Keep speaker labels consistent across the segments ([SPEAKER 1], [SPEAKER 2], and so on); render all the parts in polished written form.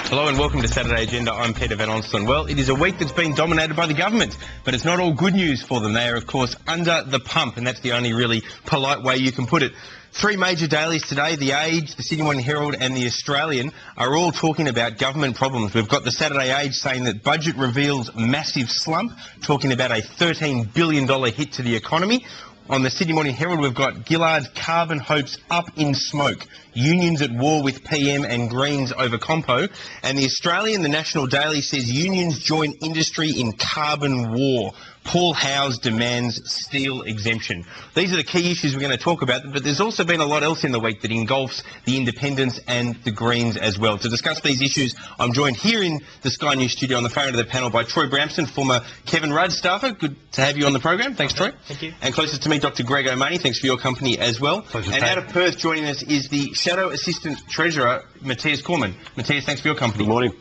[SPEAKER 1] Hello and welcome to Saturday Agenda. I'm Peter van Onselen. Well, it is a week that's been dominated by the government, but it's not all good news for them. They are, of course, under the pump, and that's the only really polite way you can put it. Three major dailies today, The Age, the Sydney Morning Herald and The Australian, are all talking about government problems. We've got the Saturday Age saying that budget reveals massive slump, talking about a $13 billion hit to the economy. On the Sydney Morning Herald, we've got Gillard's carbon hopes up in smoke. Unions at war with PM and Greens over Compo. And the Australian, the National Daily, says unions join industry in carbon war. Paul Howe's demands steel exemption. These are the key issues we're going to talk about, but there's also been a lot else in the week that engulfs the independents and the Greens as well. To discuss these issues, I'm joined here in the Sky News studio on the phone to the panel by Troy Bramston, former Kevin Rudd staffer. Good to have you on the program. Thanks, Troy.
[SPEAKER 2] Thank you.
[SPEAKER 1] And closest to me, Dr. Greg O'Mahony. Thanks for your company as well.
[SPEAKER 3] Pleasure.
[SPEAKER 1] And out of Perth, joining us is the Shadow Assistant Treasurer, Matthias Cormann. Matthias, thanks for your company.
[SPEAKER 3] Good morning.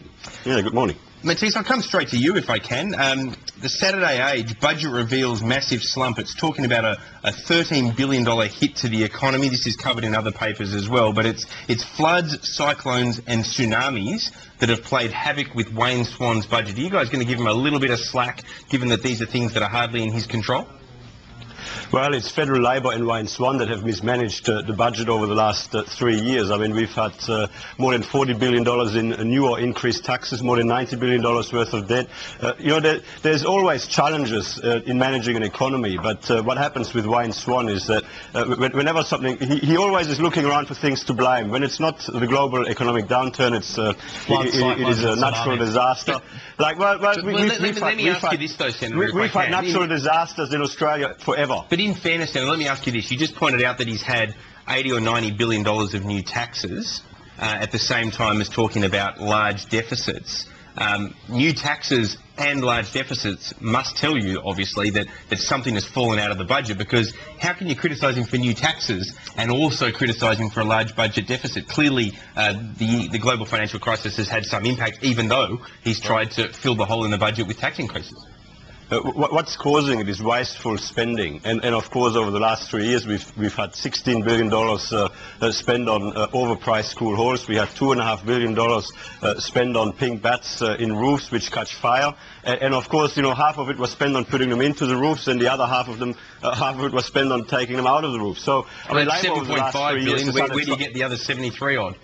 [SPEAKER 3] Yeah, good morning.
[SPEAKER 1] Matthias, I'll come straight to you if I can. The Saturday Age budget reveals massive slump. It's talking about a $13 billion hit to the economy. This is covered in other papers as well, but it's floods, cyclones and tsunamis that have played havoc with Wayne Swan's budget. Are you guys going to give him a little bit of slack, given that these are things that are hardly in his control?
[SPEAKER 3] Well, it's Federal Labor and Wayne Swan that have mismanaged the budget over the last 3 years. I mean, we've had more than $40 billion in new or increased taxes, more than $90 billion worth of debt. There's always challenges in managing an economy, but what happens with Wayne Swan is that whenever something, he always is looking around for things to blame. When it's not the global economic downturn, it is a natural disaster.
[SPEAKER 1] Let me ask you this though, Senator.
[SPEAKER 3] We've had natural disasters in Australia forever.
[SPEAKER 1] But in fairness, Senator, let me ask you this. You just pointed out that he's had $80 or $90 billion of new taxes at the same time as talking about large deficits. New taxes and large deficits must tell you, obviously, that something has fallen out of the budget, because how can you criticise him for new taxes and also criticise him for a large budget deficit? Clearly, the global financial crisis has had some impact, even though he's tried to fill the hole in the budget with tax increases.
[SPEAKER 3] What's causing it is wasteful spending, and of course over the last 3 years we've had $16 billion spent on overpriced school halls. We have $2.5 billion spent on pink bats in roofs which catch fire, and of course, half of it was spent on putting them into the roofs, and the other half of it was spent on taking them out of the roof. So
[SPEAKER 1] I mean, $7.5 billion. Where do you get the other 73 odd?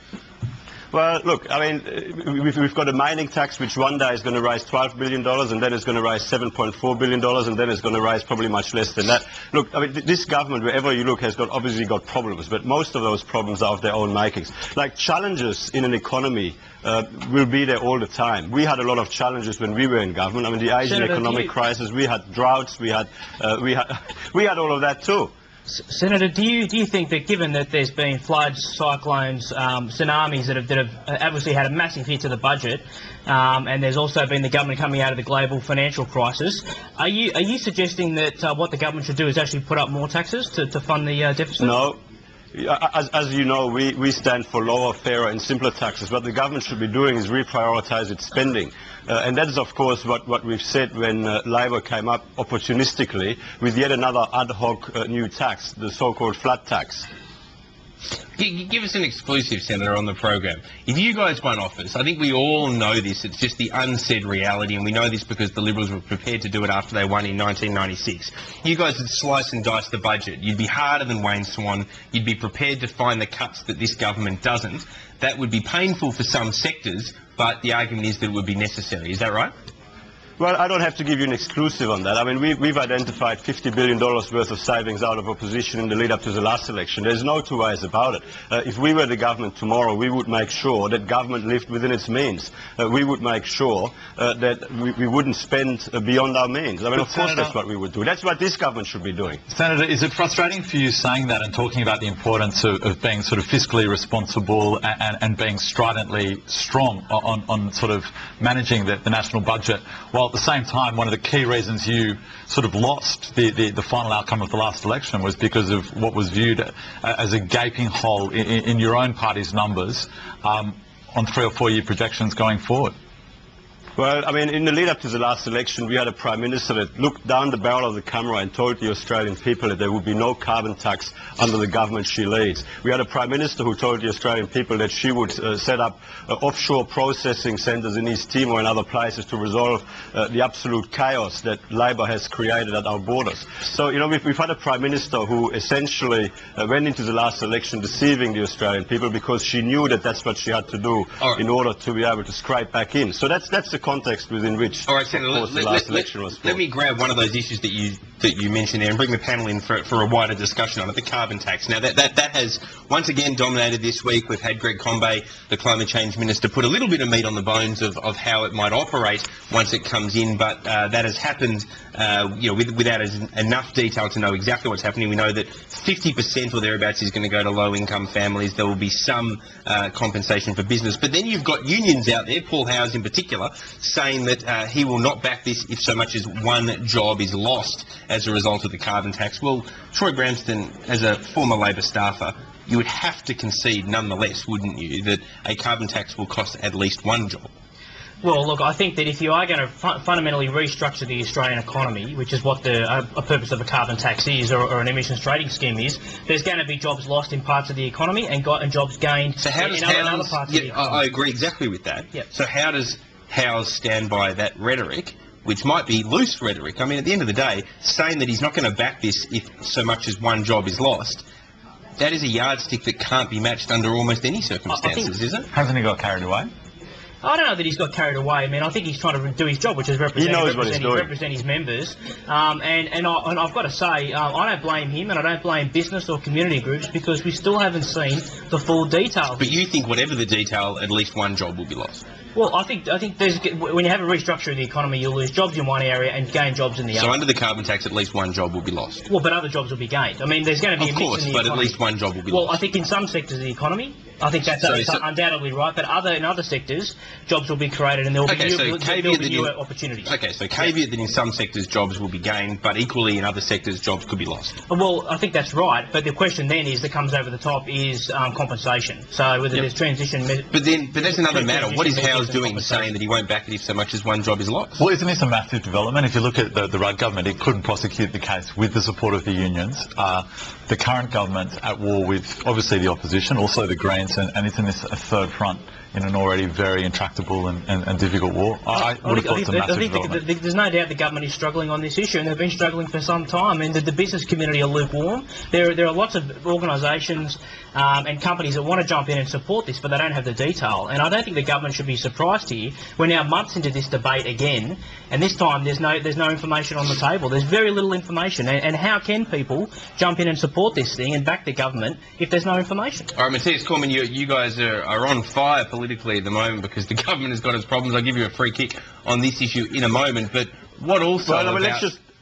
[SPEAKER 3] Well, look, I mean, we've got a mining tax which one day is going to rise $12 billion, and then it's going to rise $7.4 billion, and then it's going to rise probably much less than that. Look, I mean, this government, wherever you look, has obviously got problems, but most of those problems are of their own makings. Like, challenges in an economy will be there all the time. We had a lot of challenges when we were in government. I mean, the Asian economic crisis, we had droughts, we had all of that too.
[SPEAKER 2] Senator, do you think that, given that there's been floods, cyclones, tsunamis that have obviously had a massive hit to the budget, and there's also been the government coming out of the global financial crisis, are you suggesting that what the government should do is actually put up more taxes to fund the deficit?
[SPEAKER 3] No. As you know, we stand for lower, fairer and simpler taxes. What the government should be doing is reprioritise its spending. And that is, of course, what we've said when Labor came up opportunistically with yet another ad hoc new tax, the so-called flat tax.
[SPEAKER 1] Give us an exclusive, Senator, on the program. If you guys won office, I think we all know this, it's just the unsaid reality, and we know this because the Liberals were prepared to do it after they won in 1996. You guys would slice and dice the budget. You'd be harder than Wayne Swan. You'd be prepared to find the cuts that this government doesn't. That would be painful for some sectors, but the argument is that it would be necessary. Is that right?
[SPEAKER 3] Well, I don't have to give you an exclusive on that. I mean, we've identified $50 billion worth of savings out of opposition in the lead-up to the last election. There's no two ways about it. If we were the government tomorrow, we would make sure that government lived within its means. We would make sure that we wouldn't spend beyond our means. I mean, of course, that's what we would do. That's what this government should be doing.
[SPEAKER 4] Senator, is it frustrating for you saying that and talking about the importance of being sort of fiscally responsible and being stridently strong on sort of managing the national budget, while at the same time, one of the key reasons you sort of lost the final outcome of the last election was because of what was viewed as a gaping hole in your own party's numbers on 3 or 4 year projections going forward?
[SPEAKER 3] Well, I mean, in the lead up to the last election, we had a Prime Minister that looked down the barrel of the camera and told the Australian people that there would be no carbon tax under the government she leads. We had a Prime Minister who told the Australian people that she would set up offshore processing centres in East Timor and other places to resolve the absolute chaos that Labor has created at our borders. So, you know, we've had a Prime Minister who essentially went into the last election deceiving the Australian people because she knew that that's what she had to do in order to be able to scrape back in. So that's the context within which,
[SPEAKER 1] all right, Senator,
[SPEAKER 3] the last election was fought.
[SPEAKER 1] Let me grab one of those issues that you mentioned there and bring the panel in for a wider discussion on it, the carbon tax. Now, that has once again dominated this week. We've had Greg Conway, the Climate Change Minister, put a little bit of meat on the bones of how it might operate once it comes in, but that has happened without enough detail to know exactly what's happening. We know that 50% or thereabouts is going to go to low-income families. There will be some compensation for business. But then you've got unions out there, Paul Howes in particular, saying that he will not back this if so much as one job is lost as a result of the carbon tax. Well, Troy Bramston, as a former Labor staffer, you would have to concede nonetheless, wouldn't you, that a carbon tax will cost at least one job?
[SPEAKER 2] Well, look, I think that if you are going to fundamentally restructure the Australian economy, which is what a purpose of a carbon tax is, or an emissions trading scheme is, there's going to be jobs lost in parts of the economy and jobs gained in other parts of the economy.
[SPEAKER 1] I agree exactly with that.
[SPEAKER 2] Yep.
[SPEAKER 1] So how does Howes stand by that rhetoric, which might be loose rhetoric? I mean, at the end of the day, saying that he's not going to back this if so much as one job is lost, that is a yardstick that can't be matched under almost any circumstances, is it?
[SPEAKER 4] Hasn't he got carried away?
[SPEAKER 2] I don't know that he's got carried away. I mean, I think he's trying to do his job, which is represent his members. And I've got to say, I don't blame him, and I don't blame business or community groups, because we still haven't seen the full details.
[SPEAKER 1] But you think whatever the detail, at least one job will be lost?
[SPEAKER 2] Well, I think when you have a restructure of the economy, you'll lose jobs in one area and gain jobs in the other.
[SPEAKER 1] So under the carbon tax, at least one job will be lost?
[SPEAKER 2] Well, but other jobs will be gained. I mean, there's going to be a mix in the economy.
[SPEAKER 1] Of course, but at least one job will be lost.
[SPEAKER 2] Well, I think in some sectors of the economy, I think that's undoubtedly right, but in other sectors, jobs will be created and there will be new opportunities.
[SPEAKER 1] Okay, so caveat that in some sectors jobs will be gained, but equally in other sectors jobs could be lost.
[SPEAKER 2] Well, I think that's right, but the question then that comes over the top is compensation. So whether there's transition...
[SPEAKER 1] But that's another matter. What is Howes doing saying that he won't back it if so much as one job is lost?
[SPEAKER 4] Well, isn't this a massive development? If you look at the Rudd government, it couldn't prosecute the case with the support of the unions. The current government's at war with, obviously, the opposition, also the Greens, and it's in this third front in an already very intractable and difficult war. I would have thought it's a massive development.
[SPEAKER 2] There's no doubt the government is struggling on this issue, and they've been struggling for some time, and the business community are lukewarm. There are lots of organisations and companies that want to jump in and support this, but they don't have the detail. And I don't think the government should be surprised here. We're now months into this debate again, and this time there's no information on the table. There's very little information, and how can people jump in and support this thing and back the government if there's no information?
[SPEAKER 1] All right, Matthias Cormann, you guys are on fire politically at the moment because the government has got its problems. I'll give you a free kick on this issue in a moment, but what also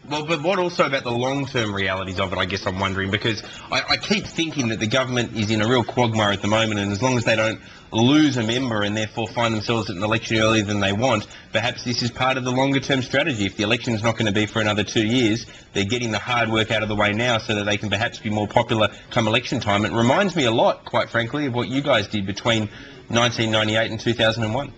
[SPEAKER 1] what also about the long-term realities of it, I guess I'm wondering, because I keep thinking that the government is in a real quagmire at the moment, and as long as they don't lose a member and therefore find themselves at an election earlier than they want, perhaps this is part of the longer-term strategy. If the election is not going to be for another 2 years, they're getting the hard work out of the way now so that they can perhaps be more popular come election time. It reminds me a lot, quite frankly, of what you guys did between 1998 and 2001.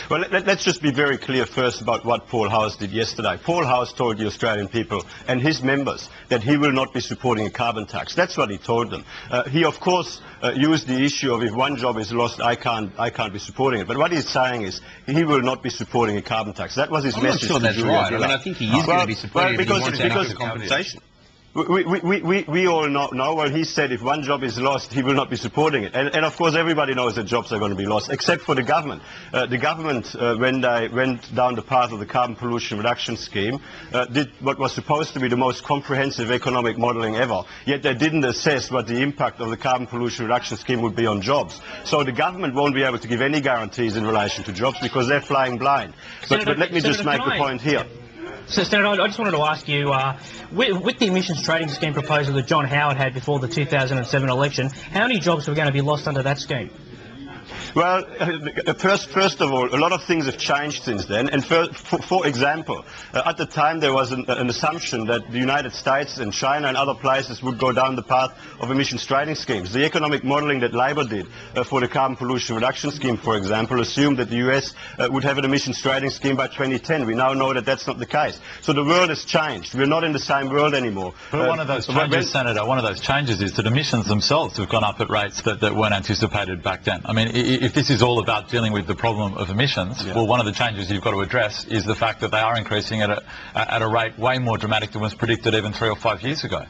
[SPEAKER 3] Well, let's just be very clear first about what Paul Howes did yesterday. Paul Howes told the Australian people and his members that he will not be supporting a carbon tax. That's what he told them. He, of course, used the issue of if one job is lost, I can't be supporting it. But what he's saying is he will not be supporting a carbon tax. That was his message.
[SPEAKER 1] I'm not sure that's right. I mean, I think he is going to be supporting it because he wants compensation.
[SPEAKER 3] We all know, well, he said if one job is lost, he will not be supporting it. And of course, everybody knows that jobs are going to be lost, except for the government. The government, when they went down the path of the carbon pollution reduction scheme, did what was supposed to be the most comprehensive economic modelling ever, yet they didn't assess what the impact of the carbon pollution reduction scheme would be on jobs. So the government won't be able to give any guarantees in relation to jobs because they're flying blind. But let me just make the point here.
[SPEAKER 2] So, Senator, I just wanted to ask you, with the emissions trading scheme proposal that John Howard had before the 2007 election, how many jobs were going to be lost under that scheme?
[SPEAKER 3] Well, first of all, a lot of things have changed since then. And for example, at the time there was an assumption that the United States and China and other places would go down the path of emissions trading schemes. The economic modelling that Labor did for the carbon pollution reduction scheme, for example, assumed that the US would have an emissions trading scheme by 2010. We now know that that's not the case. So the world has changed. We're not in the same world anymore.
[SPEAKER 4] But one of those changes, Senator, one of those changes is that emissions themselves have gone up at rates that weren't anticipated back then. I mean, if this is all about dealing with the problem of emissions, well, one of the changes you've got to address is the fact that they are increasing at a rate way more dramatic than was predicted even 3 or 5 years ago.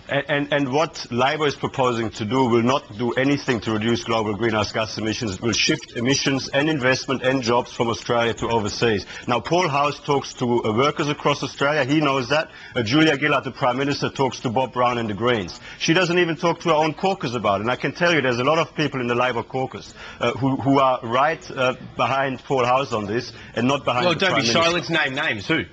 [SPEAKER 3] And what Labor is proposing to do will not do anything to reduce global greenhouse gas emissions. It will shift emissions and investment and jobs from Australia to overseas. Now, Paul House talks to workers across Australia. He knows that. Julia Gillard, the Prime Minister, talks to Bob Brown and the Greens. She doesn't even talk to her own caucus about it. And I can tell you there's a lot of people in the Labor caucus who are right behind Paul House on this and not behind the Prime Minister.
[SPEAKER 1] Well, don't be shy. Let's name names. Who?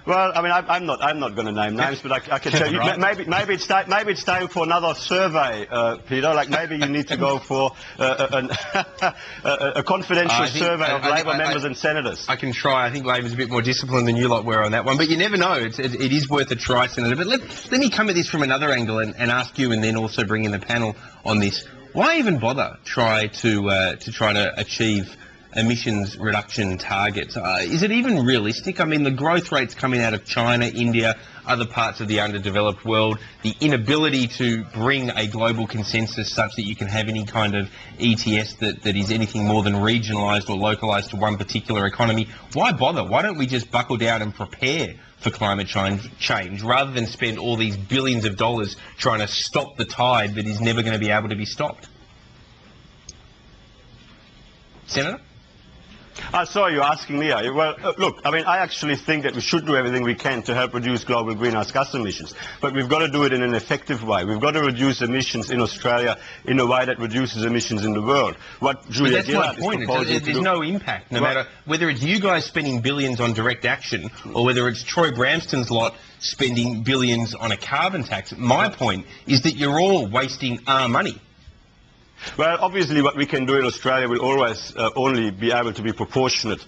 [SPEAKER 3] Well, I mean, I'm not going to name names, but I can tell you, right. maybe it's time for another survey, Peter. Like maybe you need to go for a confidential survey of Labor members and senators.
[SPEAKER 1] I can try. I think Labor's a bit more disciplined than you lot were on that one, but you never know. It is worth a try, Senator. But let me come at this from another angle and ask you, and then also bring in the panel on this. Why even bother try to achieve emissions reduction targets? Is it even realistic? I mean, the growth rates coming out of China, India, other parts of the underdeveloped world, the inability to bring a global consensus such that you can have any kind of ETS that is anything more than regionalised or localised to one particular economy. Why bother? Why don't we just buckle down and prepare for climate change rather than spend all these billions of dollars trying to stop the tide that is never going to be able to be stopped? Senator?
[SPEAKER 3] Sorry, you're asking me. Well, look, I mean, I actually think that we should do everything we can to help reduce global greenhouse gas emissions. But we've got to do it in an effective way. We've got to reduce emissions in Australia in a way that reduces emissions in the world. What Julia Gillard is proposing
[SPEAKER 1] there's no impact, no matter whether it's you guys spending billions on direct action or whether it's Troy Bramston's lot spending billions on a carbon tax. My point is that you're all wasting our money.
[SPEAKER 3] Well, obviously what we can do in Australia will always only be able to be proportionate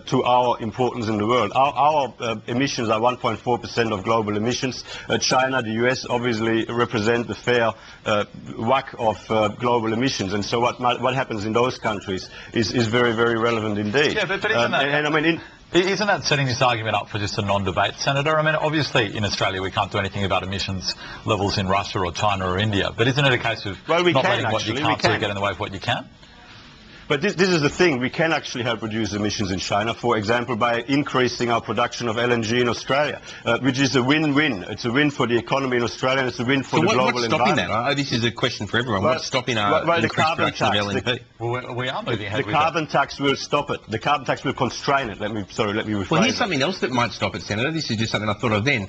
[SPEAKER 3] to our importance in the world. Our emissions are 1.4% of global emissions. China, the US obviously represent the fair whack of global emissions. And so what happens in those countries is very, very relevant indeed.
[SPEAKER 4] Yeah, but isn't that, isn't that setting this argument up for just a non-debate, Senator? I mean, obviously in Australia we can't do anything about emissions levels in Russia or China or India, but isn't it a case of not letting what you can't do get in the way of what you can?
[SPEAKER 3] But this is the thing. We can actually help reduce emissions in China, for example, by increasing our production of LNG in Australia, which is a win-win. It's a win for the economy in Australia, and it's a win for the global environment.
[SPEAKER 1] What's stopping that? This is a question for everyone. What's stopping our increased production of LNG?
[SPEAKER 4] Well, we are moving ahead
[SPEAKER 3] with it. The carbon tax will stop it. The carbon tax will constrain it. Let me rephrase.
[SPEAKER 1] Well, here's something else that might stop it, Senator. This is just something I thought of then.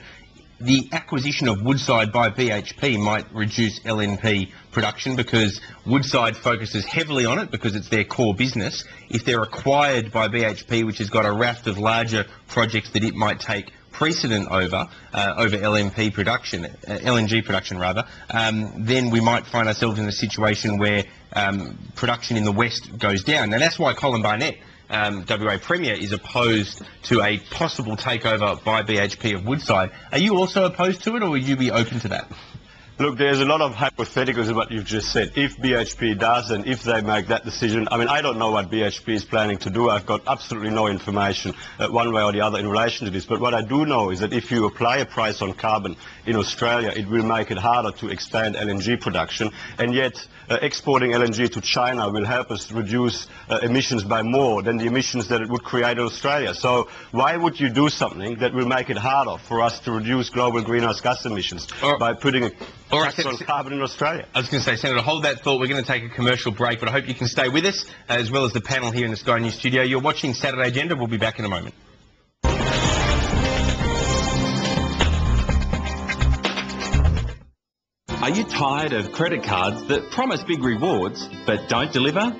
[SPEAKER 1] The acquisition of Woodside by BHP might reduce LNP production because Woodside focuses heavily on it because it's their core business. If they're acquired by BHP, which has got a raft of larger projects that it might take precedent over LNG production rather, then we might find ourselves in a situation where production in the West goes down. Now that's why Colin Barnett, WA Premier, is opposed to a possible takeover by BHP of Woodside. Are you also opposed to it, or would you be open to that?
[SPEAKER 3] Look, there's a lot of hypotheticals in what you've just said. If BHP does and if they make that decision, I mean, I don't know what BHP is planning to do. I've got absolutely no information one way or the other in relation to this. But what I do know is that if you apply a price on carbon in Australia, it will make it harder to expand LNG production. And yet, exporting LNG to China will help us reduce emissions by more than the emissions that it would create in Australia. So why would you do something that will make it harder for us to reduce global greenhouse gas emissions by putting a tax on carbon in Australia?
[SPEAKER 1] I was going to say, Senator, hold that thought. We're going to take a commercial break, but I hope you can stay with us, as well as the panel here in the Sky News studio. You're watching Saturday Agenda. We'll be back in a moment.
[SPEAKER 5] Are you tired of credit cards that promise big rewards but don't deliver?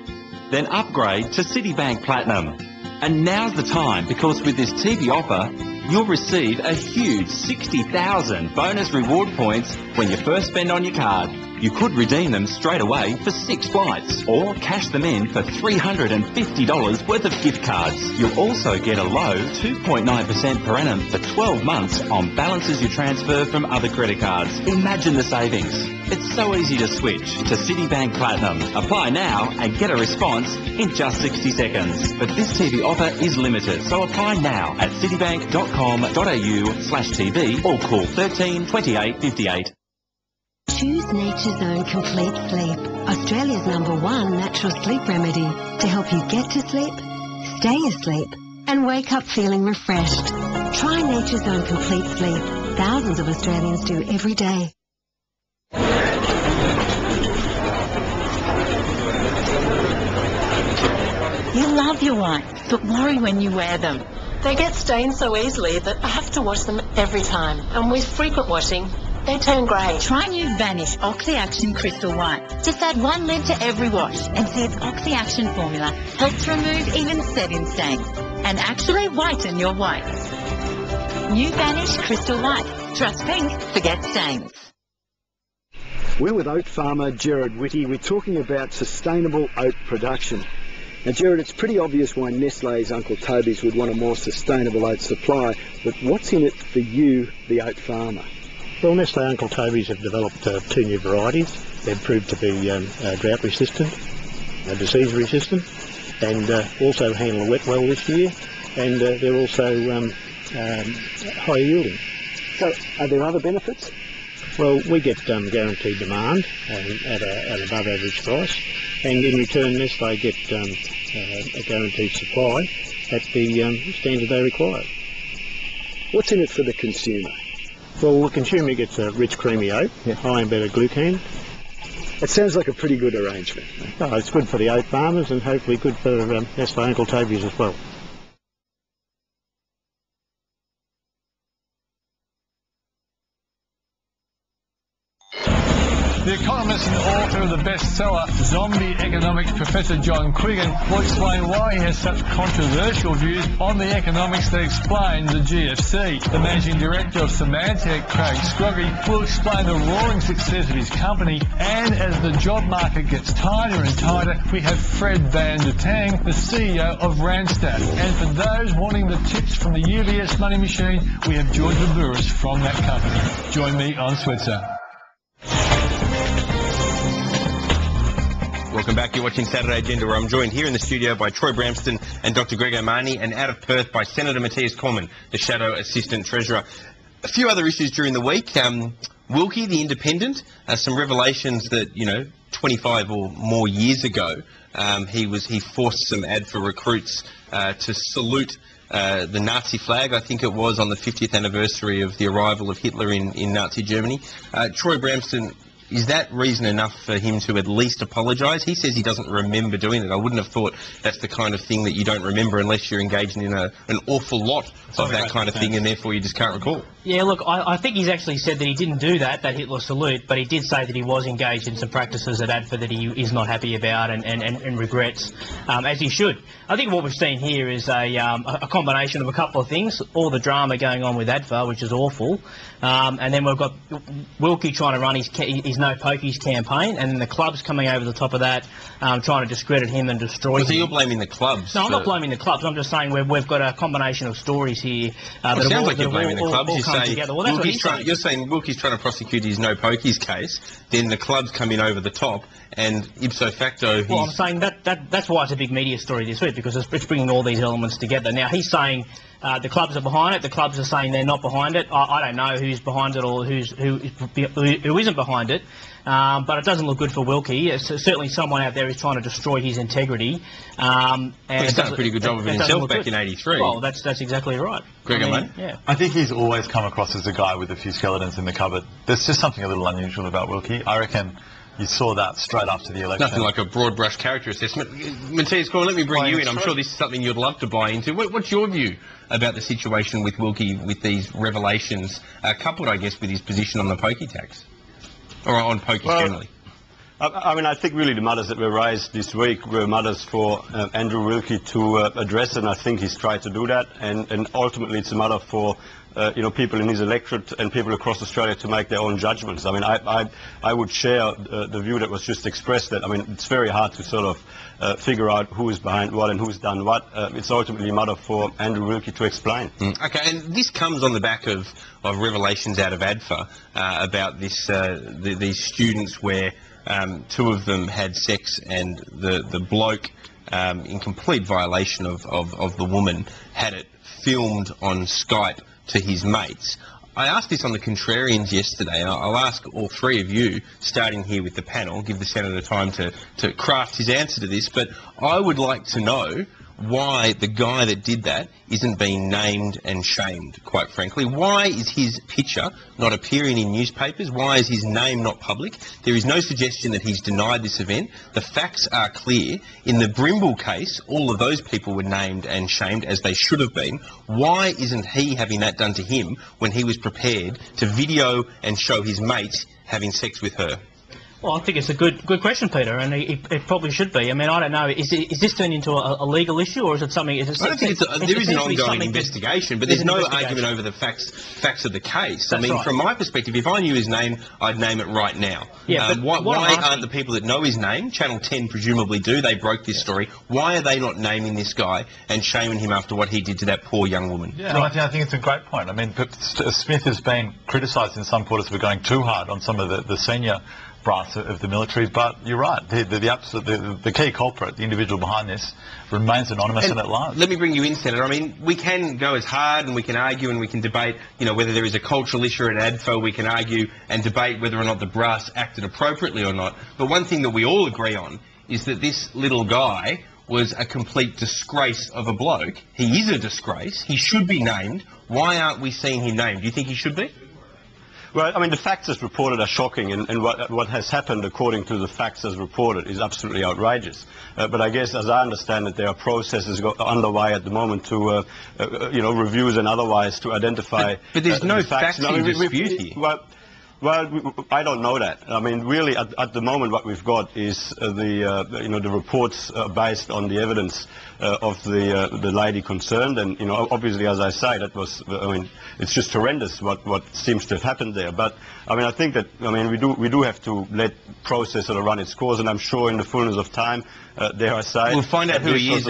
[SPEAKER 5] Then upgrade to Citibank Platinum. And now's the time, because with this TV offer, you'll receive a huge 60,000 bonus reward points when you first spend on your card. You could redeem them straight away for 6 flights or cash them in for $350 worth of gift cards. You'll also get a low 2.9% per annum for 12 months on balances you transfer from other credit cards. Imagine the savings. It's so easy to switch to Citibank Platinum. Apply now and get a response in just 60 seconds. But this TV offer is limited, so apply now at citibank.com.au/TV or call 13 28 58.
[SPEAKER 6] Choose Nature's Own Complete Sleep, Australia's #1 natural sleep remedy to help you get to sleep, stay asleep and wake up feeling refreshed. Try Nature's Own Complete Sleep. Thousands of Australians do every day.
[SPEAKER 7] You love your whites, but worry when you wear them.
[SPEAKER 8] They get stained so easily that I have to wash them every time, and with frequent washing, they turn grey.
[SPEAKER 7] Try new Vanish Oxy Action Crystal White. Just add 1 lid to every wash and see its Oxy Action formula helps remove even set-in stains and actually whiten your whites. New Vanish Crystal White. Trust pink, forget stains.
[SPEAKER 9] We're with oat farmer Gerard Whitty. We're talking about sustainable oat production. Now, Gerard, it's pretty obvious why Nestlé's Uncle Toby's would want a more sustainable oat supply, but what's in it for you, the oat farmer?
[SPEAKER 10] Well, Nestlé Uncle Toby's have developed 2 new varieties. They've proved to be drought resistant, disease resistant, and also handle the wet well this year, and they're also high yielding.
[SPEAKER 9] So, are there other benefits?
[SPEAKER 10] Well, we get guaranteed demand at an above average price, and in return Nestlé get a guaranteed supply at the standard they require.
[SPEAKER 9] What's in it for the consumer?
[SPEAKER 10] Well, the consumer gets a rich creamy oat, high in beta-glucan.
[SPEAKER 9] It sounds like a pretty good arrangement.
[SPEAKER 10] Oh, it's good for the oat farmers and hopefully good for Nestlé Uncle Toby's as well.
[SPEAKER 11] The economist and author of the bestseller Zombie Economics, Professor John Quiggin, will explain why he has such controversial views on the economics that explain the GFC. The managing director of Symantec, Craig Scroggie, will explain the roaring success of his company, and as the job market gets tighter and tighter, we have Fred van der Tang, the CEO of Randstad. And for those wanting the tips from the UBS money machine, we have George Laburis from that company. Join me on Switzer.
[SPEAKER 1] Welcome back. You're watching Saturday Agenda, where I'm joined here in the studio by Troy Bramston and Dr. Greg O'Mahony, and out of Perth by Senator Matthias Cormann, the Shadow Assistant Treasurer. A few other issues during the week. Wilkie, the Independent, some revelations that, 25 or more years ago, he forced some ADFA recruits to salute the Nazi flag, I think it was, on the 50th anniversary of the arrival of Hitler in Nazi Germany. Troy Bramston, is that reason enough for him to at least apologise? He says he doesn't remember doing it. I wouldn't have thought that's the kind of thing that you don't remember unless you're engaging in an awful lot of that kind of thing, and therefore you just can't recall.
[SPEAKER 2] Yeah, look, I think he's actually said that he didn't do that Hitler salute, but he did say that he was engaged in some practices at ADFA that he is not happy about and regrets, as he should. I think what we've seen here is a combination of a couple of things. All the drama going on with ADFA, which is awful, and then we've got Wilkie trying to run his No Pokies campaign, and then the clubs coming over the top of that, trying to discredit him and destroy him.
[SPEAKER 1] So you're blaming the clubs?
[SPEAKER 2] No, I'm not blaming the clubs. I'm just saying we've got a combination of stories here.
[SPEAKER 1] It sounds like you're blaming the clubs. You're saying Wilkie's trying to prosecute his No Pokies case, then the clubs come in over the top, and ipso facto
[SPEAKER 2] Well, I'm saying that's why it's a big media story this week, because it's bringing all these elements together. Now, he's saying the clubs are behind it. The clubs are saying they're not behind it. I don't know who's behind it or who isn't behind it. But it doesn't look good for Wilkie. It's certainly someone out there who's trying to destroy his integrity.
[SPEAKER 1] And he's done a pretty good job of it himself back in '83.
[SPEAKER 2] Well, that's exactly right.
[SPEAKER 1] Greg,
[SPEAKER 2] yeah.
[SPEAKER 4] I think he's always come across as a guy with a few skeletons in the cupboard. There's just something a little unusual about Wilkie. I reckon you saw that straight after the election.
[SPEAKER 1] Nothing like a broad brush character assessment. Matthias Cormann, let me bring you in. I'm sure this is something you'd love to buy into. What's your view about the situation with Wilkie, with these revelations, coupled, I guess, with his position on the pokey tax? Or on pokies generally?
[SPEAKER 3] I think really the matters that were raised this week were matters for Andrew Wilkie to address, and I think he's tried to do that. And ultimately, it's a matter for people in his electorate and people across Australia to make their own judgments. I mean, I would share the view that was just expressed that, I mean, it's very hard to sort of figure out who is behind what and who's done what. It's ultimately a matter for Andrew Wilkie to explain.
[SPEAKER 1] Okay, and this comes on the back of revelations out of ADFA about this these students where two of them had sex and the bloke, in complete violation of the woman, had it filmed on Skype to his mates. I asked this on the Contrarians yesterday, and I'll ask all three of you, starting here with the panel, give the Senator time to craft his answer to this, but I would like to know why the guy that did that isn't being named and shamed, quite frankly. Why is his picture not appearing in newspapers? Why is his name not public? There is no suggestion that he's denied this event. The facts are clear. In the Brimble case, all of those people were named and shamed, as they should have been. Why isn't he having that done to him when he was prepared to video and show his mates having sex with her?
[SPEAKER 2] Well, I think it's a good question, Peter, and it probably should be. I mean, I don't know. Is this turned into a legal issue, or is it something? I don't think
[SPEAKER 1] there is an ongoing investigation, but there's no argument over the facts of the case.
[SPEAKER 2] That's
[SPEAKER 1] I mean,
[SPEAKER 2] right.
[SPEAKER 1] From my perspective, if I knew his name, I'd name it right now.
[SPEAKER 2] Yeah, but
[SPEAKER 1] why aren't the people that know his name? Channel 10 presumably do. They broke this story. Why are they not naming this guy and shaming him after what he did to that poor young woman?
[SPEAKER 4] Yeah, right. I think it's a great point. I mean, Smith has been criticised in some quarters for going too hard on some of the senior brass of the military, but you're right. The key culprit, the individual behind this, remains anonymous and at large.
[SPEAKER 1] Let me bring you in, Senator. I mean, we can go as hard and we can argue and we can debate, whether there is a cultural issue at ADFA. We can argue and debate whether or not the brass acted appropriately or not. But one thing that we all agree on is that this little guy was a complete disgrace of a bloke. He is a disgrace. He should be named. Why aren't we seeing him named? Do you think he should be?
[SPEAKER 3] Well, I mean, the facts as reported are shocking, and what has happened according to the facts as reported is absolutely outrageous. But I guess, as I understand it, there are processes underway at the moment to, reviews and otherwise to identify.
[SPEAKER 1] But there's no facts in dispute here.
[SPEAKER 3] Well, I don't know that. I mean, really, at the moment, what we've got is the reports based on the evidence of the lady concerned, and obviously, as I say, that was. I mean, it's just horrendous what seems to have happened there. But I mean, I think that we do have to let process sort of run its course, and I'm sure in the fullness of time, dare I say,
[SPEAKER 1] we'll find out who he is.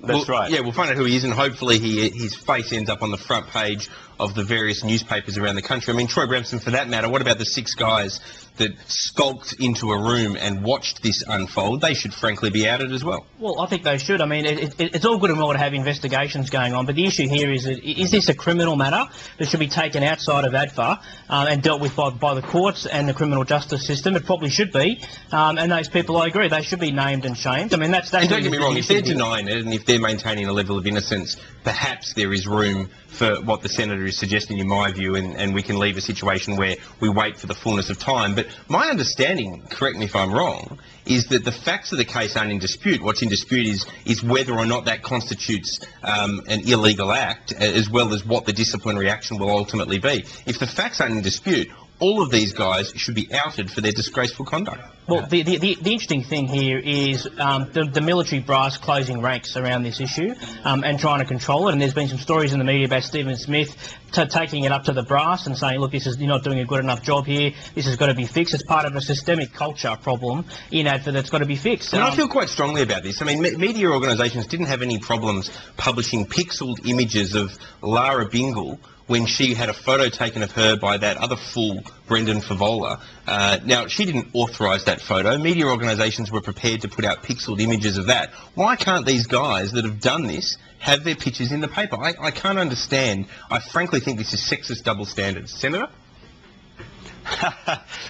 [SPEAKER 3] That's right.
[SPEAKER 1] Yeah, we'll find out who he is, and hopefully his face ends up on the front page of the various newspapers around the country. I mean, Troy Bramson, for that matter, what about the 6 guys that skulked into a room and watched this unfold? They should frankly be outed as well.
[SPEAKER 2] Well, I think they should. I mean, it's all good and well to have investigations going on, but the issue here is this a criminal matter that should be taken outside of ADFA and dealt with by the courts and the criminal justice system? It probably should be, and those people, I agree, they should be named and shamed. I mean, that's
[SPEAKER 1] and don't get me wrong, if they're denying it and if they're maintaining a level of innocence, perhaps there is room for what the Senator is suggesting, in my view, and we can leave a situation where we wait for the fullness of time. But my understanding, correct me if I'm wrong, is that the facts of the case aren't in dispute. What's in dispute is whether or not that constitutes an illegal act, as well as what the disciplinary action will ultimately be. If the facts aren't in dispute, all of these guys should be outed for their disgraceful conduct.
[SPEAKER 2] Well, the interesting thing here is the military brass closing ranks around this issue and trying to control it. And there's been some stories in the media about Stephen Smith taking it up to the brass and saying, look, you're not doing a good enough job here. This has got to be fixed. It's part of a systemic culture problem in ADFA that's got to be fixed.
[SPEAKER 1] And I feel quite strongly about this. I mean, media organisations didn't have any problems publishing pixelled images of Lara Bingle when she had a photo taken of her by that other fool, Brendan Favola. Now, she didn't authorise that photo. Media organisations were prepared to put out pixelled images of that. Why can't these guys that have done this have their pictures in the paper? I can't understand. I frankly think this is sexist double standards. Senator?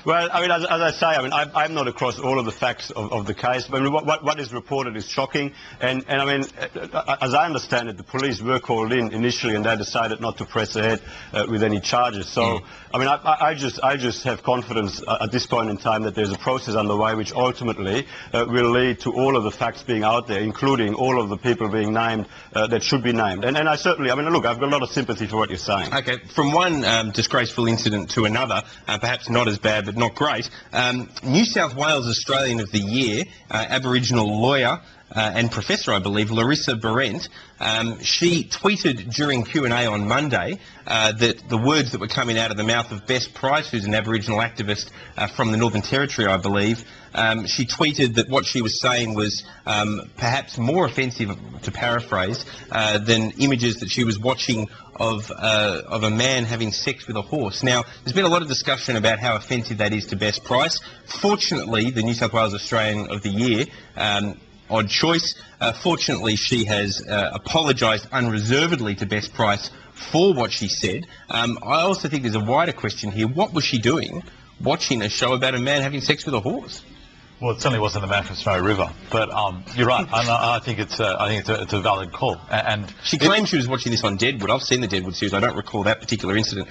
[SPEAKER 3] Well, I mean, as I say, I mean, I'm not across all of the facts of the case, but I mean, what is reported is shocking, and I mean, as I understand it, the police were called in initially, and they decided not to press ahead with any charges. So, I mean, I just have confidence at this point in time that there's a process underway which ultimately will lead to all of the facts being out there, including all of the people being named that should be named. And I certainly, I mean, look, I've got a lot of sympathy for what you're saying.
[SPEAKER 1] Okay, from one disgraceful incident to another, perhaps not as bad but not great. New South Wales Australian of the Year, Aboriginal lawyer and professor, I believe, Larissa Berendt. She tweeted during Q&A on Monday that the words that were coming out of the mouth of Bess Price, who's an Aboriginal activist from the Northern Territory, I believe, she tweeted that what she was saying was perhaps more offensive, to paraphrase, than images that she was watching of a man having sex with a horse. Now, there's been a lot of discussion about how offensive that is to Bess Price. Fortunately, the New South Wales Australian of the Year, odd choice, fortunately she has apologised unreservedly to Bess Price for what she said. I also think there's a wider question here. What was she doing watching a show about a man having sex with a horse?
[SPEAKER 4] Well, it certainly wasn't the man from Snowy River, but you're right. I think it's a valid call. And
[SPEAKER 1] she claims she was watching this on Deadwood. I've seen the Deadwood series. I don't recall that particular incident.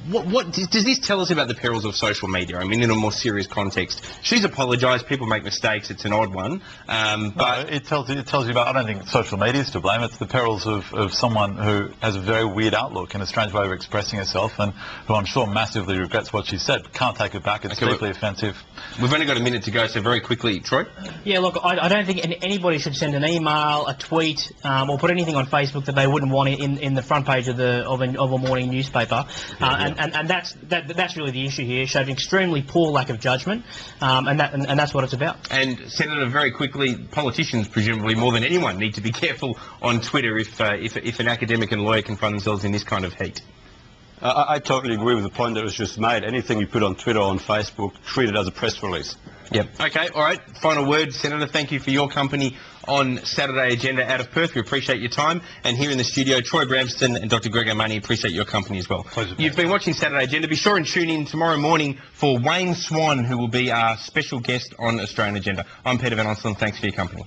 [SPEAKER 1] What does this tell us about the perils of social media? I mean, in a more serious context, she's apologised. People make mistakes. It's an odd one, but
[SPEAKER 4] no, it tells you about. I don't think social media is to blame. It's the perils of someone who has a very weird outlook and a strange way of expressing herself, and who I'm sure massively regrets what she said. Can't take it back. It's deeply offensive.
[SPEAKER 1] We've only got a minute to go, so very quickly, Troy.
[SPEAKER 2] Yeah, look, I don't think anybody should send an email, a tweet, or put anything on Facebook that they wouldn't want in the front page of a morning newspaper. And that's really the issue here. It showed an extremely poor lack of judgment, and that's what it's about.
[SPEAKER 1] And Senator, very quickly, politicians presumably more than anyone need to be careful on Twitter if an academic and lawyer can find themselves in this kind of heat.
[SPEAKER 3] I totally agree with the point that was just made. Anything you put on Twitter or on Facebook, treat it as a press release.
[SPEAKER 1] Yep. Okay, all right. Final word, Senator. Thank you for your company on Saturday Agenda out of Perth. We appreciate your time. And here in the studio, Troy Bramston and Dr. Greg O'Money, appreciate your company as well.
[SPEAKER 4] Pleasure.
[SPEAKER 1] You've been watching Saturday Agenda. Be sure and tune in tomorrow morning for Wayne Swan, who will be our special guest on Australian Agenda. I'm Peter van Onselen. Thanks for your company.